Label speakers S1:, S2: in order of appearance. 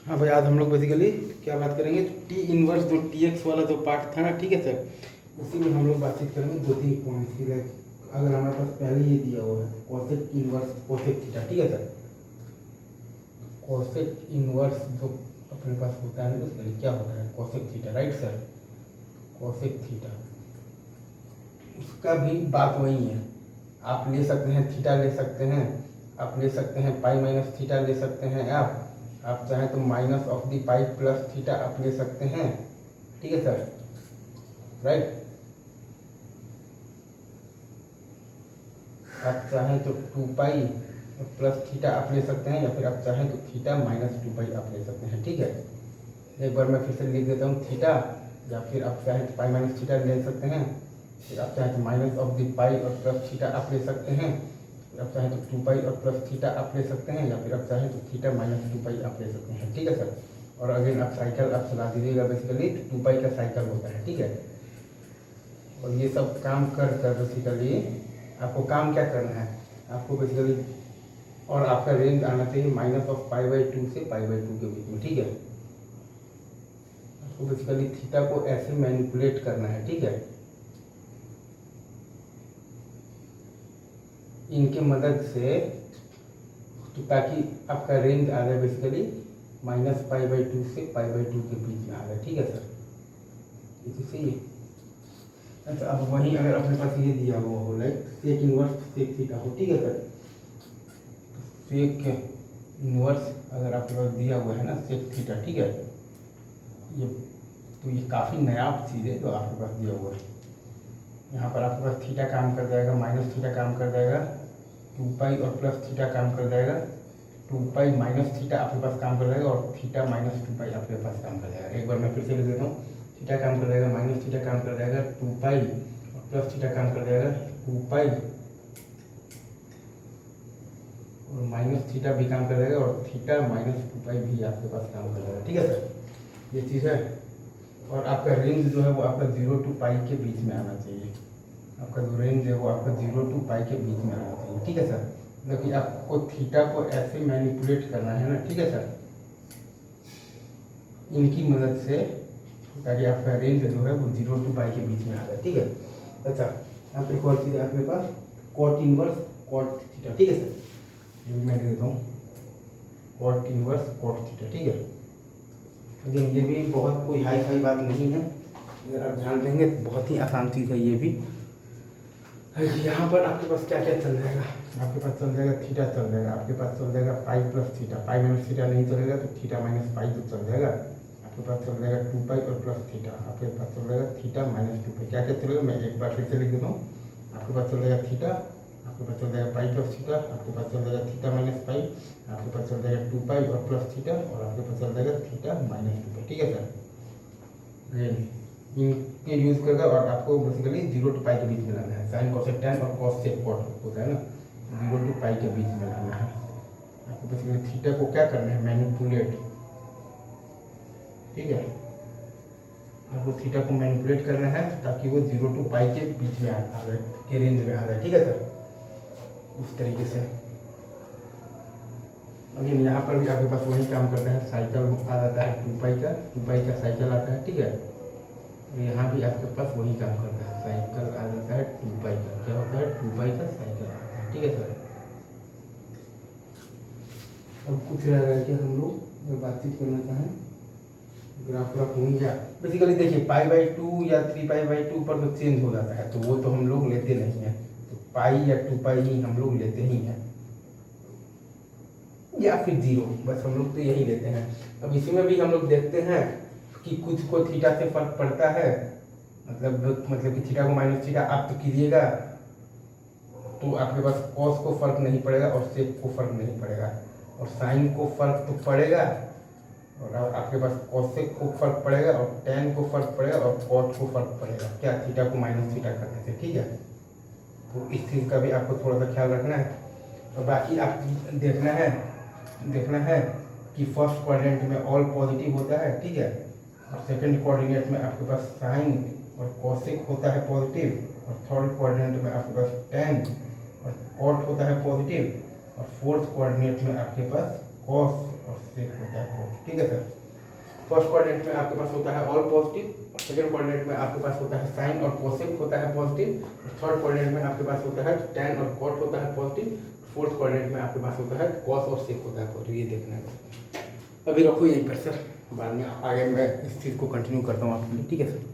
S1: हाँ भाई, आज हम लोग बेसिकली क्या बात करेंगे, टी इनवर्स जो टी एक्स वाला जो पार्ट था ना, ठीक है सर, उसी में हम लोग बातचीत करेंगे दो तीन पॉइंट्स की। लाइक अगर हमारे पास पहले ये दिया हुआ है कोसेक इनवर्स कोसेक थीटा, ठीक है सर, कोसेक इनवर्स जो अपने पास होता है बेसिकली क्या होता है, cosec theta, right sir, cosec theta, उसका भी बात वही है। आप ले सकते हैं थीटा, ले सकते हैं आप, ले सकते हैं पाई माइनस थीटा ले सकते हैं आप चाहें तो minus of the pi plus theta आप ले सकते हैं, ठीक है सर, राइट। आप चाहें तो 2 पाई प्लस थीटा आप ले सकते हैं, या फिर आप चाहें तो थीटा माइनस 2 पाई आप ले सकते हैं, ठीक है। एक बार मैं फिर से लिख देता हूँ थीटा, या फिर आप चाहें तो पाई माइनस थीटा ले सकते हैं, फिर आप चाहें तो माइनस ऑफ दी पाई और प्लस थीटा आप ले सकते हैं, फिर आप चाहें तो 2 पाई और प्लस थीटा आप ले सकते हैं, या फिर आप चाहें तो थीटा माइनस 2 पाई आप ले सकते हैं, ठीक है सर। और अगेन आप साइकिल आप चला दीजिएगा, बेसिकली 2 पाई का साइकिल होता है, ठीक है। और ये सब काम कर कर बेसिकली आपको काम क्या करना है, आपको बेसिकली, और आपका रेंज आना चाहिए माइनस ऑफ पाई/2 से पाई/2 के बीच में, ठीक है। आपको बेसिकली थीटा को ऐसे मैनिपुलेट करना है, ठीक है, इनके मदद से, तो ताकि आपका रेंज आ जाए बेसिकली माइनस पाई/2 से पाई/2 के बीच में आ जाए, ठीक है सर, ये तो सही है। अच्छा, अब वहीं अगर अपने पास ये दिया हुआ हो like sec inverse sec theta हो, ठीक है सर, सेक इनवर्स अगर आपके पास दिया हुआ है ना सेक थीटा, ठीक है, ये तो ये काफ़ी नायाब चीज़ है जो आपके पास दिया हुआ है। यहाँ पर आपके पास थीटा काम कर जाएगा, माइनस थीटा काम कर जाएगा, 2 पाई और प्लस थीटा काम कर जाएगा, 2 पाई माइनस थीटा आपके पास काम कर जाएगा, और थीटा माइनस 2 पाई आपके पास काम कर जाएगा। एक बार मैं फिर से लिख देता हूँ, थीटा काम कर जाएगा, माइनस थीटा काम कर जाएगा, 2 पाई और प्लस थीटा काम कर जाएगा, 2 पाई और माइनस थीटा भी काम कर जाएगा, और थीटा माइनस 2 पाई भी आपके पास काम कर जाएगा, ठीक है सर, ये चीज़ है। और आपका रेंज जो है वो आपका 0 to पाई के बीच में आना चाहिए, आपका जो रेंज है वो आपका 0 to पाई के बीच में आना चाहिए, ठीक है सर। मतलब कि आपको थीटा को ऐसे मैनिपुलेट करना है ना, ठीक है सर, इनकी मदद से, ताकि आपका रेंज जो है वो 0 to पाई के बीच में आ जाए, ठीक है। अच्छा, आप एक और चीज़ आपके पास कॉट इनवर्स कॉट थीटा, ठीक है सर, ये भी मैं दे देता हूँ, कॉट इनवर्स कॉट थीटा, ठीक है। लेकिन ये भी बहुत कोई हाई फाई बात नहीं है, अगर आप ध्यान देंगे तो बहुत ही आसान चीज़ है ये भी। यहाँ पर आपके पास क्या क्या चल जाएगा, आपके पास चल जाएगा थीटा चल जाएगा, आपके पास चल जाएगा pi plus theta, pi minus theta नहीं चलेगा तो थीटा माइनस पाई तो चल जाएगा, आपके पास चल जाएगा 2 पाई और प्लस थीटा, आपके पास चल जाएगा थीटा माइनस 2 पाई, क्या क्या चलेगा मैं एक बार फिर से लिख देता हूँ। आपके पास चल जाएगा थीटा, आपके पास चल जाएगा पाई प्लस थीटा, आपके पास चल जाएगा थीटा माइनस पाई, आपके पास चल जाएगा 2 पाई और प्लस थीटा, और आपके पास चल जाएगा थीटा माइनस 2 पाई, ठीक है सर। इनके यूज़ करके, और आपको बेसिकली 0 to पाई के बीच में लाना है, साइन कोसेक टैन और कॉस सेक कॉट होता है ना, 0 to पाई के बीच में लाना है आपको। बेसिकली थीटा को क्या करना है, मैनिपुलेट, ठीक है, आपको थीटा को मैनिपुलेट करना है ताकि वो 0 to पाई के बीच में आ जाए, के रेंज में आ जाए, ठीक है सर, उस तरीके से। अगेन यहाँ पर भी आपके पास वही काम करता है, साइकिल आ जाता है 2 पाई का साइकिल आता है, ठीक है। यहाँ भी आपके पास वही काम करता है, साइकिल आ जाता है 2 पाई का, क्या होता है 2 पाई का साइकिल आता है, ठीक है सर। अब कुछ रह गया कि हम लोग अगर बातचीत करना चाहें, ग्राफ व्राफ हो गया, बेसिकली देखिए पाई/2 या 3 पाई/2 पर तो चेंज हो जाता है, तो वो तो हम लोग लेते नहीं हैं, तो पाई या 2 पाई ही हम लोग लेते ही हैं, या फिर 0, बस हम लोग तो यही लेते हैं। अब इसी में भी हम लोग देखते हैं कि कुछ को थीटा से फर्क पड़ता है, मतलब कि थीटा को माइनस थीटा आप तो कीजिएगा तो आपके पास कॉस को फर्क नहीं पड़ेगा, और सेक को फर्क नहीं पड़ेगा, और साइन को फर्क तो पड़ेगा, और आपके पास कॉसेक को फर्क पड़ेगा, और टैन को फर्क पड़ेगा, और कॉट को फर्क पड़ेगा, क्या थीटा को माइनस थीटा करने से, ठीक है। तो इस चीज़ का भी आपको थोड़ा सा ख्याल रखना है। और बाकी आप देखना है कि फर्स्ट क्वाड्रेंट में ऑल पॉजिटिव होता है, ठीक है, और सेकंड कोऑर्डिनेट में आपके पास साइन और कॉसेक होता है पॉजिटिव, और थर्ड क्वाड्रेंट में आपके पास टैन और कॉट होता है पॉजिटिव, और फोर्थ कोऑर्डिनेट में आपके पास कॉस और सेक होता है पॉजिटिव, ठीक है सर। फर्स्ट कोऑर्डिनेट में आपके पास होता है ऑल पॉजिटिव, सेकंड कोऑर्डिनेट में आपके पास होता है साइन और कोसेक होता है पॉजिटिव, थर्ड कोऑर्डिनेट में आपके पास होता है टैन और कॉट होता है पॉजिटिव, फोर्थ कोऑर्डिनेट में आपके पास होता है कॉस और सेक होता है पॉजिटिव। ये देखना है। अभी रखो यहीं पर सर, बाद में आगे मैं इस चीज़ को कंटिन्यू करता हूँ आपके लिए, ठीक है सर।